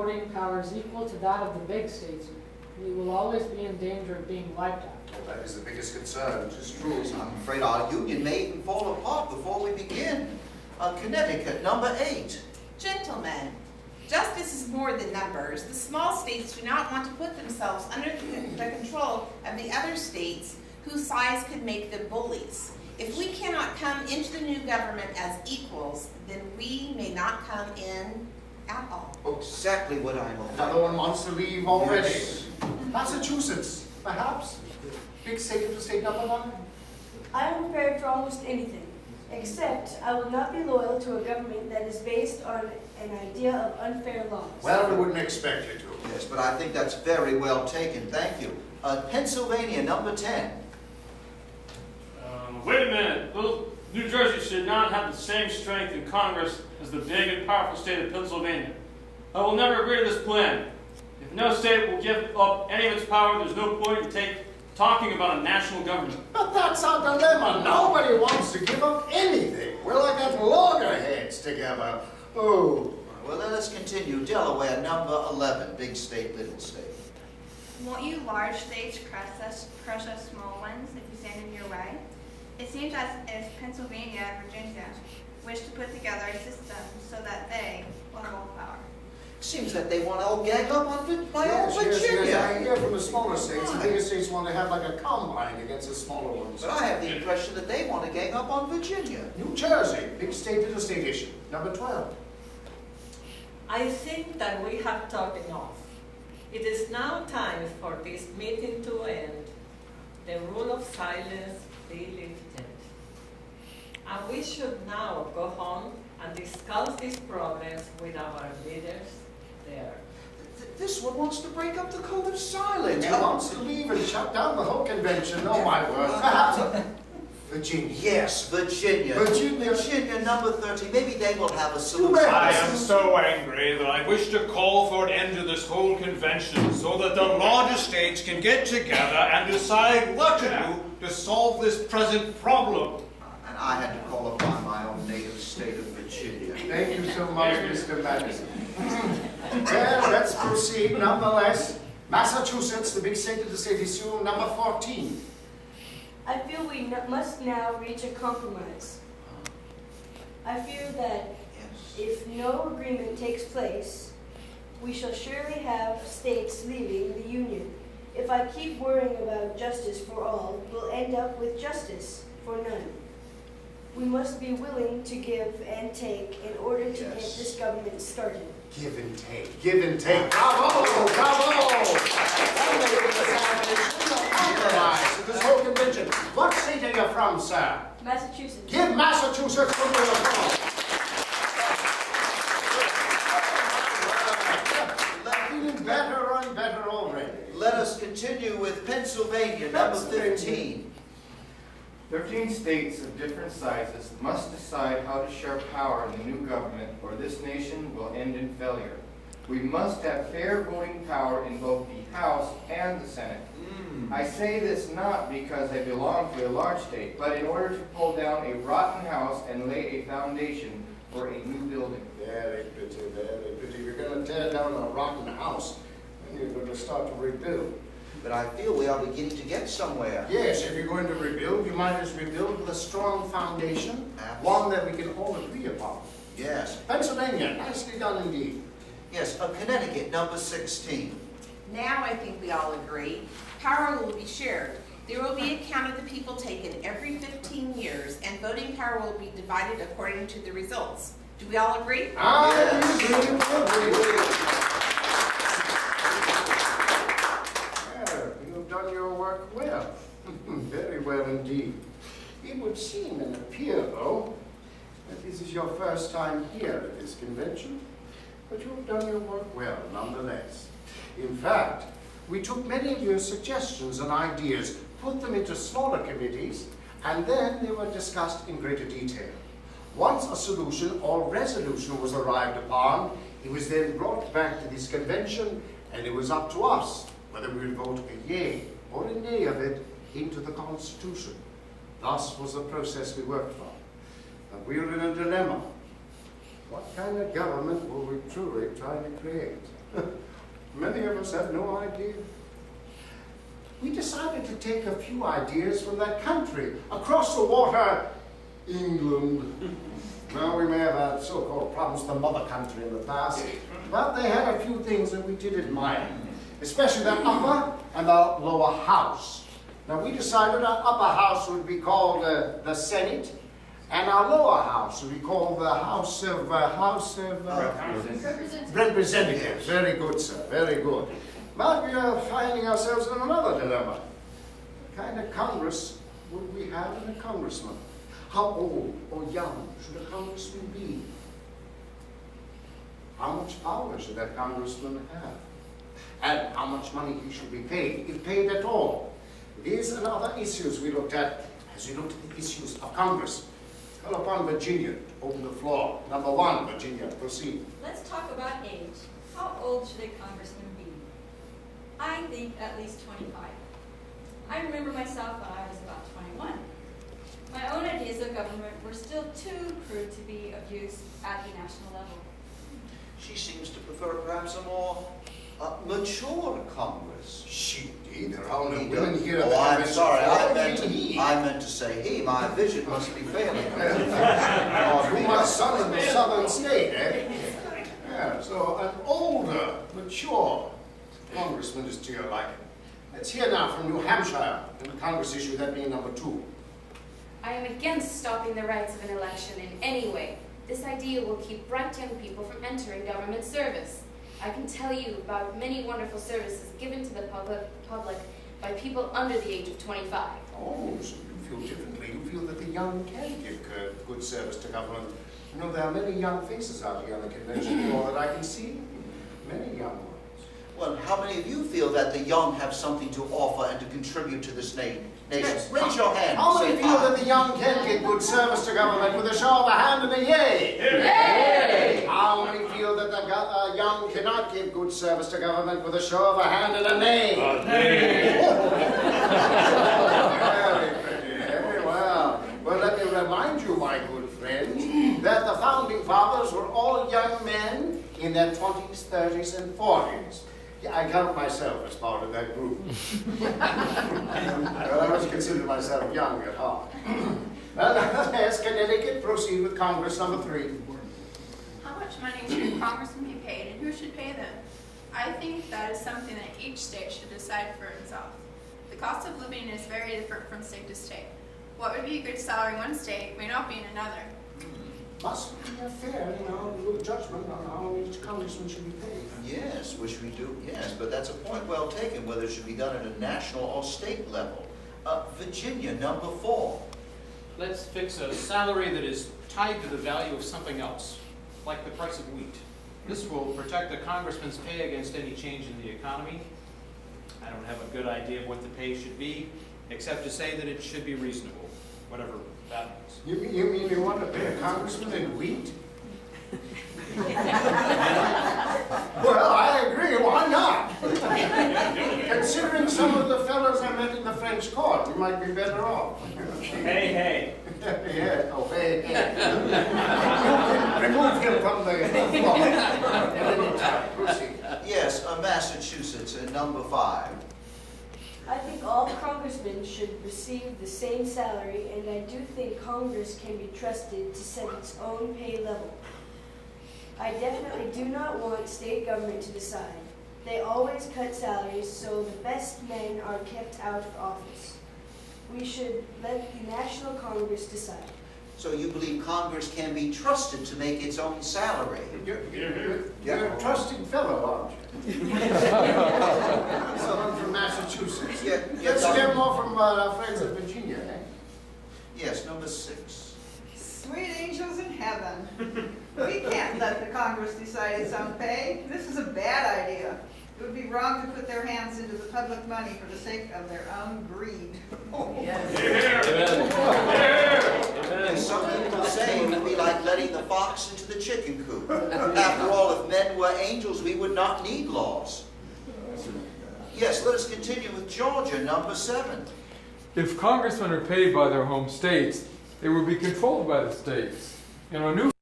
voting powers equal to that of the big states, we will always be in danger of being wiped out. Well, that is the biggest concern, which is true. I'm afraid our union may even fall apart before we begin. Connecticut, number 8. Gentlemen, justice is more than numbers. The small states do not want to put themselves under the control of the other states whose size could make them bullies. If we cannot come into the new government as equals, then we may not come in at all. Exactly what I'm afraid. Another one wants to leave already. Yes. Massachusetts, perhaps? Big state of the state number 1? I am prepared for almost anything, except I will not be loyal to a government that is based on an idea of unfair laws. Well, we wouldn't expect you to. Yes, but I think that's very well taken. Thank you. Pennsylvania, number 10. Wait a minute. New Jersey should not have the same strength in Congress as the big and powerful state of Pennsylvania. I will never agree to this plan. If no state will give up any of its power, there's no point in talking about a national government. But that's our dilemma. Nobody wants to give up anything. We're like at loggerheads together. Oh. Well, let us continue. Delaware, number 11. Big state, little state. Won't you large states crush us small ones if you stand in your way? It seems as if Pennsylvania and Virginia wish to put together a system so that they will have all power. Seems that they want to all gang up on Virginia. Yes, I hear from the smaller states. The bigger states want to have like a combine against the smaller ones. But I have the impression that they want to gang up on Virginia. New Jersey, big state to the state issue. Number 12. I think that we have talked enough. It is now time for this meeting to end. The rule of silence be lifted. And we should now go home and discuss these problems with our leaders there. This one wants to break up the code of silence. He wants to leave and shut down the whole convention. Oh, my word. Perhaps Virginia. Yes, Virginia. Virginia, number 30. Maybe they will have a solution. I am so angry that I wish to call for an end to this whole convention so that the larger states can get together and decide what to do to solve this present problem. And I had to call upon my own native state of Virginia. Thank you so much, Mr. Madison. Well, let's proceed nonetheless. Massachusetts, the big state of the state issue, number 14. I feel we must now reach a compromise. I fear that if no agreement takes place, we shall surely have states leaving the Union. If I keep worrying about justice for all, we'll end up with justice for none. We must be willing to give and take in order to get this government started. Give and take. Give and take. Bravo! Bravo! Compromise in this whole convention. What state are you from, sir? Massachusetts. Give Massachusetts a little applause. Feeling better and better already. Let us continue with Pennsylvania, number 15. 13 states of different sizes must decide how to share power in the new government, or this nation will end in failure. We must have fair voting power in both the House and the Senate. I say this not because I belong to a large state, but in order to pull down a rotten house and lay a foundation for a new building. Very pretty, very pretty. You're going to tear down a rotten house, and you're going to start to rebuild. But I feel we are beginning to get somewhere. Yes, if you're going to rebuild, you might as rebuild with a strong foundation, one that we can all agree upon. Yes. Pennsylvania, nicely done indeed. Yes, Connecticut, number 16. Now I think we all agree. Power will be shared. There will be a count of the people taken every 15 years, and voting power will be divided according to the results. Do we all agree? I agree. You've done your work well. Very well indeed. It would seem and appear, though, that this is your first time here at this convention, but you've done your work well nonetheless. In fact, we took many of your suggestions and ideas, put them into smaller committees, and then they were discussed in greater detail. Once a solution or resolution was arrived upon, it was then brought back to this convention, and it was up to us whether we would vote a yea or a nay of it into the Constitution. Thus was the process we worked from. But we were in a dilemma. What kind of government were we truly trying to create? Many of us have no idea. We decided to take a few ideas from that country across the water, England. Well, we may have had so-called problems with the mother country in the past, but they had a few things that we did admire, especially the upper and the lower house. Now, we decided our upper house would be called the Senate, and our lower house would be called the House of Representatives. Very good, sir. Very good. But we are finding ourselves in another dilemma. What kind of Congress would we have in a congressman? How old or young should a congressman be? How much power should that congressman have? And how much money he should be paid, if paid at all? These and other issues we looked at as we looked at the issues of Congress. Call upon Virginia to open the floor. Number 1, Virginia, proceed. Let's talk about age. How old should a congressman be? I think at least 25. I remember myself when I was about 21. My own ideas of government were still too crude to be of use at the national level. She seems to prefer perhaps a more mature Congress. She did. There are only women here. Oh, I'm sorry. I meant to say he. My vision must be failing. Too much sun in the southern state, eh? Yeah, so an older, mature congressman is to your liking. Let's hear now from New Hampshire in the Congress issue, that being number 2. I am against stopping the rights of an election in any way. This idea will keep bright young people from entering government service. I can tell you about many wonderful services given to the public by people under the age of 25. Oh, so you feel differently. You feel that the young can give good service to government. You know, there are many young faces out here on the convention floor that I can see. Many young ones. Well, how many of you feel that the young have something to offer and to contribute to this nation? Raise your hand. How many feel that the young can give good service to government with a show of a hand and a yay? Yay! How many feel that the young cannot give good service to government with a show of a hand and a nay? Nay! Very well. Well, let me remind you, my good friend, that the Founding Fathers were all young men in their 20s, 30s, and 40s. Yeah, I count myself as part of that group. Well, I always consider myself young at heart. Well, as Connecticut, proceed with Congress number 3. How much money should congressmen be paid and who should pay them? I think that is something that each state should decide for itself. The cost of living is very different from state to state. What would be a good salary in one state may not be in another. Must be a fair, little judgment on how each congressman should be paid. Yes, which we do, yes, but that's a point well taken, whether it should be done at a national or state level. Virginia, number 4. Let's fix a salary that is tied to the value of something else, like the price of wheat. This will protect the congressman's pay against any change in the economy. I don't have a good idea of what the pay should be, except to say that it should be reasonable, whatever that means. You mean you want to pay a congressman in wheat? Well, I agree. Why not? Considering some of the fellows I met in the French court, we might be better off. Hey, hey. Yeah. Oh, hey, hey. Remove him from the floor at any time. Proceed. Yes, Massachusetts, number 5. I think all congressmen should receive the same salary, and I do think Congress can be trusted to set its own pay level. I definitely do not want state government to decide. They always cut salaries, so the best men are kept out of office. We should let the National Congress decide. So you believe Congress can be trusted to make its own salary? You're a trusting fellow, aren't you? Someone from Massachusetts. Let's hear more from our friends in Virginia. Yes, number 6. Sweet angels in heaven. We can't let the Congress decide its own pay. This is a bad idea. It would be wrong to put their hands into the public money for the sake of their own greed. Yes, some people say it would be like letting the fox into the chicken coop. After all, if men were angels, we would not need laws. Yes, let us continue with Georgia, number 7. If congressmen are paid by their home states, they will be controlled by the states. In our new